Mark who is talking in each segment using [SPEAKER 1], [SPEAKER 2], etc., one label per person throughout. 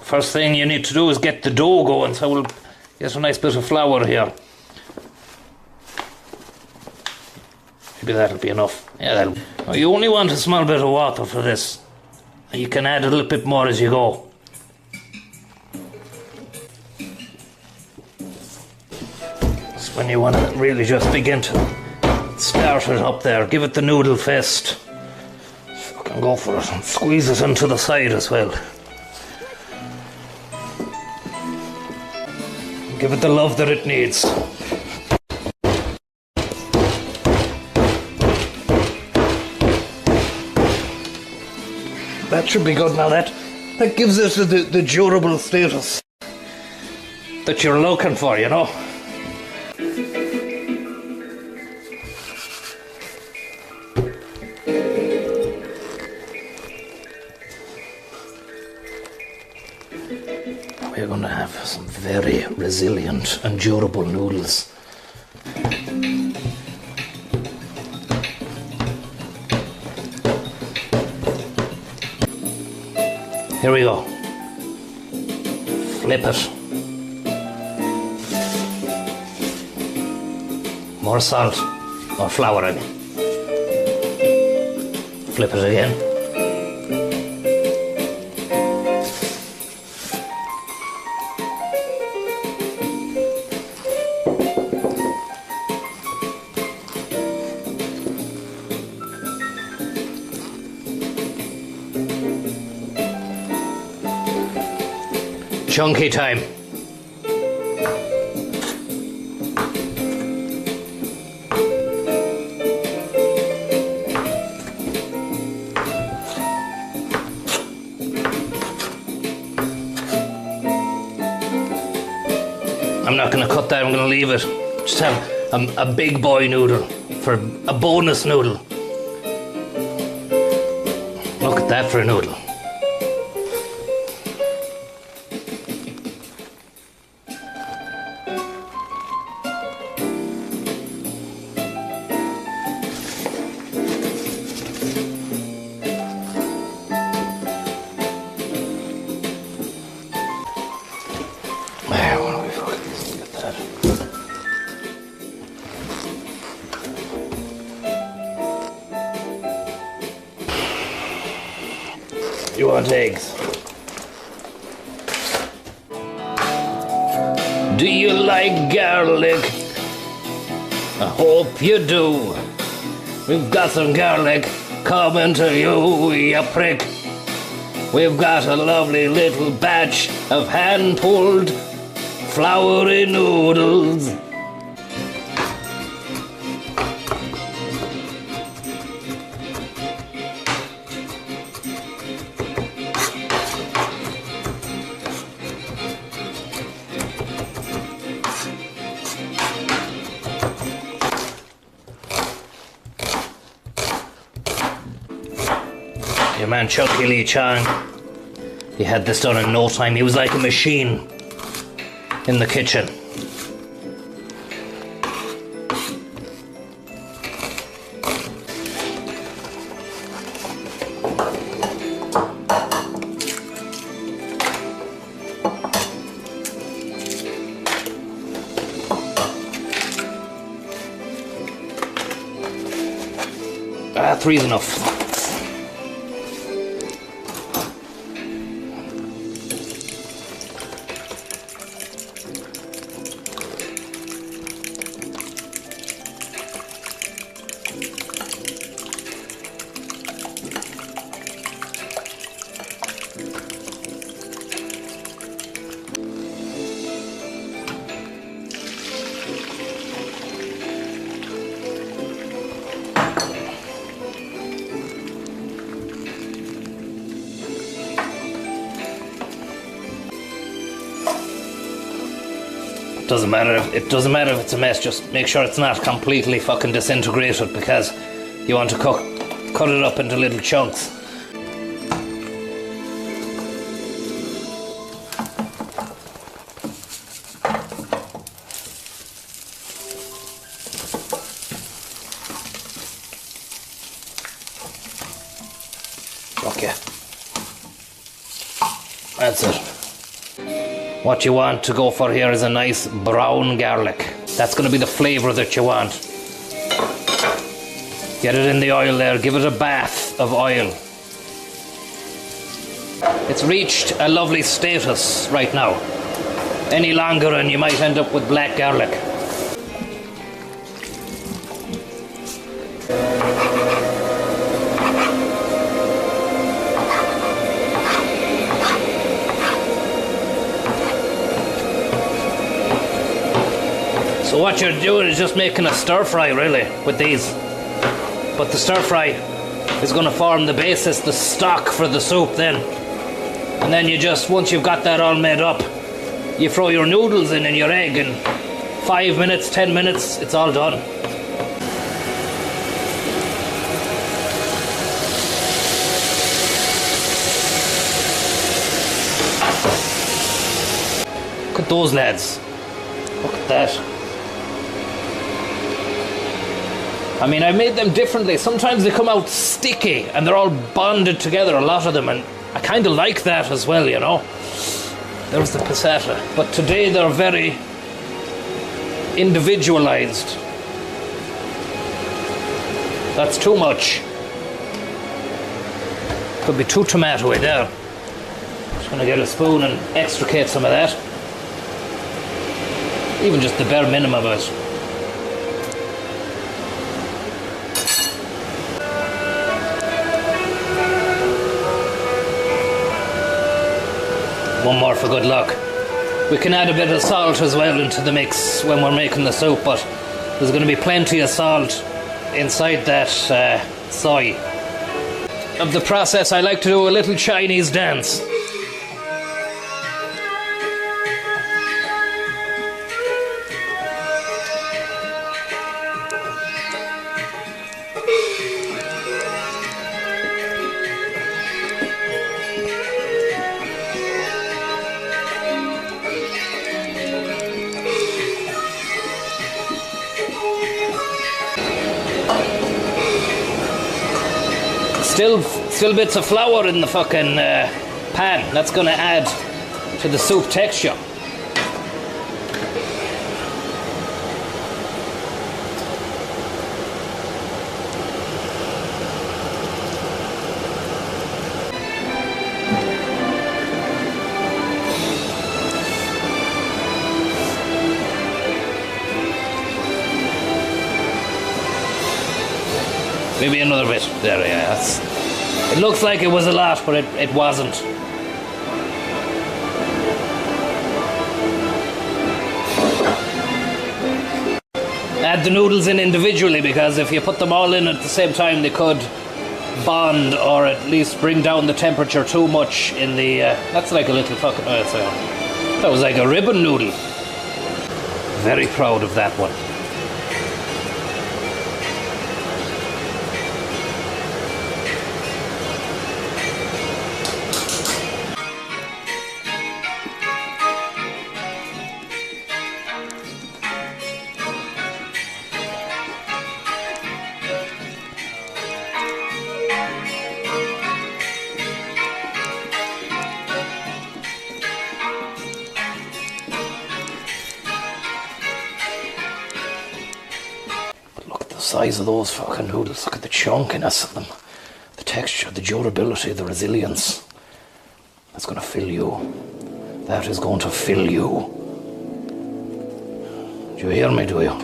[SPEAKER 1] First thing you need to do is get the dough going, so we'll get a nice bit of flour here. Maybe that'll be enough. Yeah, that'll. Now, you only want a small bit of water for this. You can add a little bit more as you go. That's when you want to really just begin to start it up there. Give it the noodle fist. Fucking go for it and squeeze it into the side as well. Give it the love that it needs. That should be good now. That gives it the durable status that you're looking for, you know. We're going to have some very resilient and durable noodles. Here we go. Flip it. More salt or flour in. Flip it again. Chunky time. I'm not going to cut that, I'm going to leave it. Just have a big boy noodle for a bonus noodle. Look at that for a noodle. You want eggs? Do you like garlic? I hope you do. We've got some garlic coming to you, you prick. We've got a lovely little batch of hand-pulled floury noodles. Your man Chucky Lee Chang, he had this done in no time. He was like a machine in the kitchen. Three's enough. Doesn't matter if it's a mess, just make sure it's not completely fucking disintegrated, because you want to cut it up into little chunks. Okay. That's it. What you want to go for here is a nice brown garlic. That's going to be the flavour that you want. Get it in the oil there, give it a bath of oil. It's reached a lovely status right now. Any longer and you might end up with black garlic. So what you're doing is just making a stir fry really with these. But the stir fry is going to form the basis, the stock for the soup then. And then you just, once you've got that all made up, you throw your noodles in and your egg, and 5 minutes, 10 minutes, it's all done. Look at those lads. Look at that. I mean, I made them differently. Sometimes they come out sticky and they're all bonded together, a lot of them, and I kind of like that as well, you know. There's the passata. But today they're very individualized. That's too much. Could be too tomatoey there. Just going to get a spoon and extricate some of that. Even just the bare minimum of it. One more for good luck. We can add a bit of salt as well into the mix when we're making the soup, but there's going to be plenty of salt inside that soy. Of the process, I like to do a little Chinese dance. Still bits of flour in the fucking pan. That's going to add to the soup texture. Maybe another bit. There, yeah. It looks like it was a lot, but it wasn't. Add the noodles in individually, because if you put them all in at the same time, they could bond or at least bring down the temperature too much in the... that's like a little fucking... that was like a ribbon noodle. Very proud of that one. Size of those fucking noodles. Look at the chunkiness of them, the texture, the durability, the resilience. That's going to fill you. That is going to fill you. Do you hear me, do you?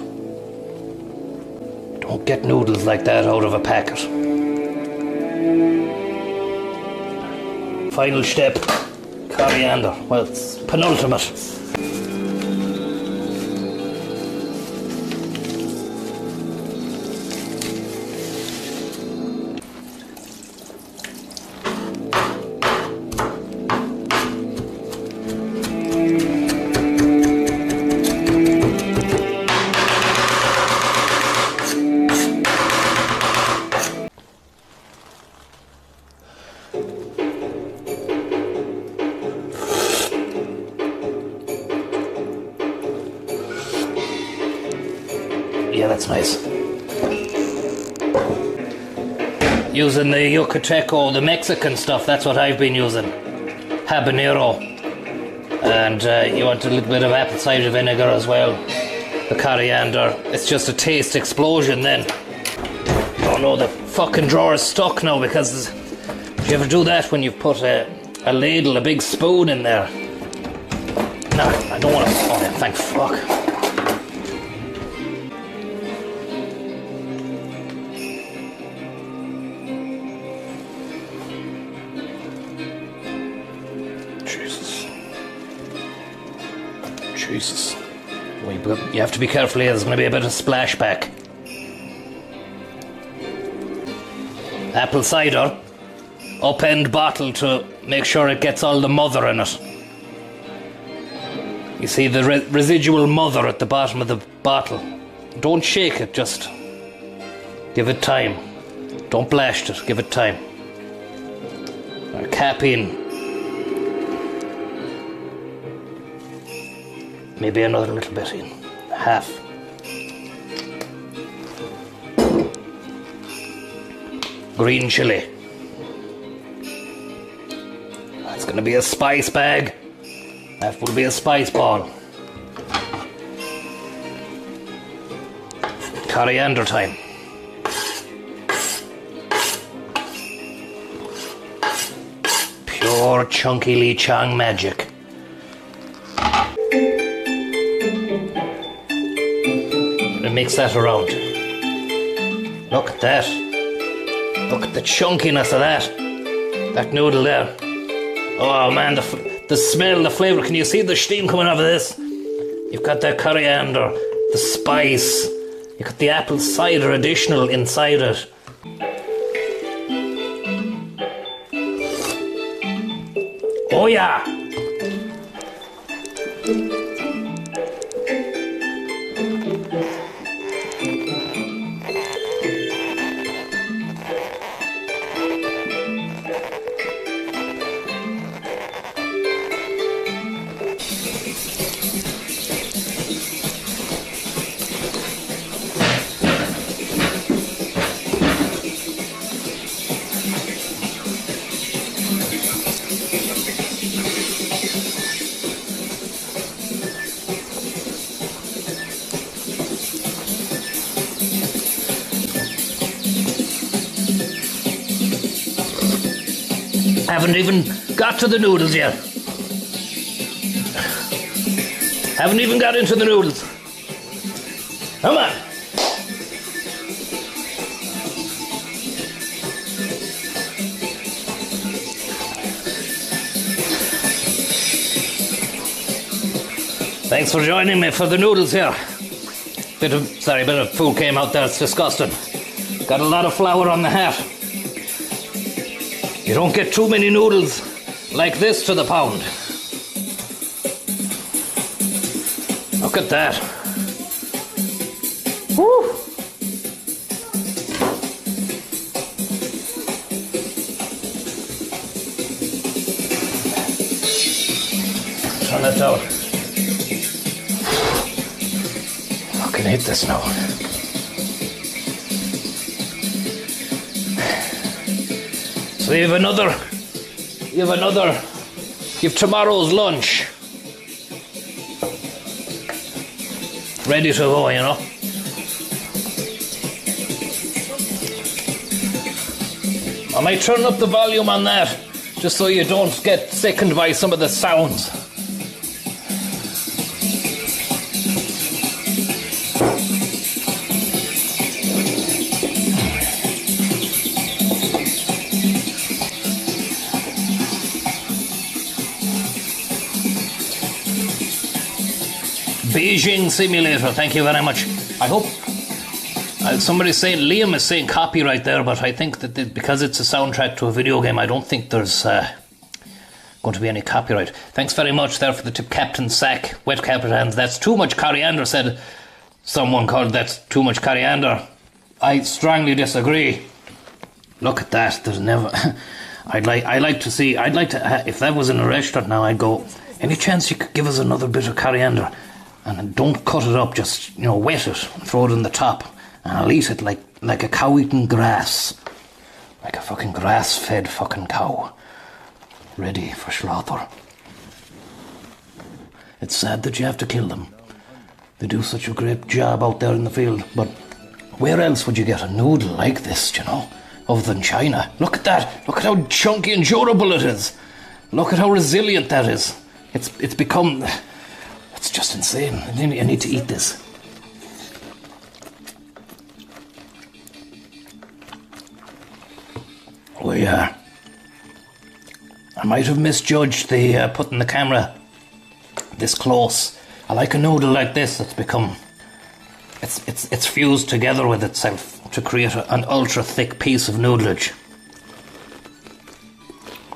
[SPEAKER 1] Don't get noodles like that out of a packet. Final step, coriander. Well, it's penultimate. Yeah, that's nice. Using the Yucateco, the Mexican stuff, that's what I've been using. Habanero. And you want a little bit of apple cider vinegar as well. The coriander. It's just a taste explosion then. Oh no, the fucking drawer is stuck now because... Do you ever do that when you put a ladle, a big spoon in there? No, I don't want to... Oh yeah, thank fuck. Jesus. You have to be careful here, there's going to be a bit of splashback. Apple cider, upend bottle to make sure it gets all the mother in it. You see the residual mother at the bottom of the bottle. Don't shake it, just give it time. Don't blast it, give it time. Now, cap in. Maybe another little bit in. Half. Green chili. That's going to be a spice bag. That will be a spice ball. Coriander time. Pure chunky Lee Chang magic. Mix that around. Look at that. Look at the chunkiness of that. That noodle there. Oh man, the smell, the flavour. Can you see the steam coming out of this? You've got that coriander, the spice. You've got the apple cider additional inside it. Oh yeah. Haven't even got to the noodles yet. Haven't even got into the noodles. Come on. Thanks for joining me for the noodles here. Bit of food came out there, it's disgusting. Got a lot of flour on the hat. You don't get too many noodles like this to the pound. Look at that. Woo! Turn it down. I can hit this now. So you have tomorrow's lunch ready to go, you know. I might turn up the volume on that just so you don't get sickened by some of the sounds. Beijing Simulator, thank you very much. I hope somebody's saying, Liam is saying copyright there, but I think that because it's a soundtrack to a video game, I don't think there's going to be any copyright. Thanks very much there for the tip, Captain Sack, wet carpet hands. That's too much coriander, said someone called that's too much coriander. I strongly disagree. Look at that. There's never. I'd like to if that was in a restaurant now, I'd go, any chance you could give us another bit of coriander? And don't cut it up, just, wet it, throw it in the top, and I'll eat it like a cow eating grass. Like a fucking grass-fed fucking cow. Ready for slaughter. It's sad that you have to kill them. They do such a great job out there in the field, but where else would you get a noodle like this, you know, other than China? Look at that. Look at how chunky and durable it is. Look at how resilient that is. It's become... It's just insane. I need to eat this. I might have misjudged the putting the camera this close. I like a noodle like this that's become... It's fused together with itself to create an ultra thick piece of noodleage.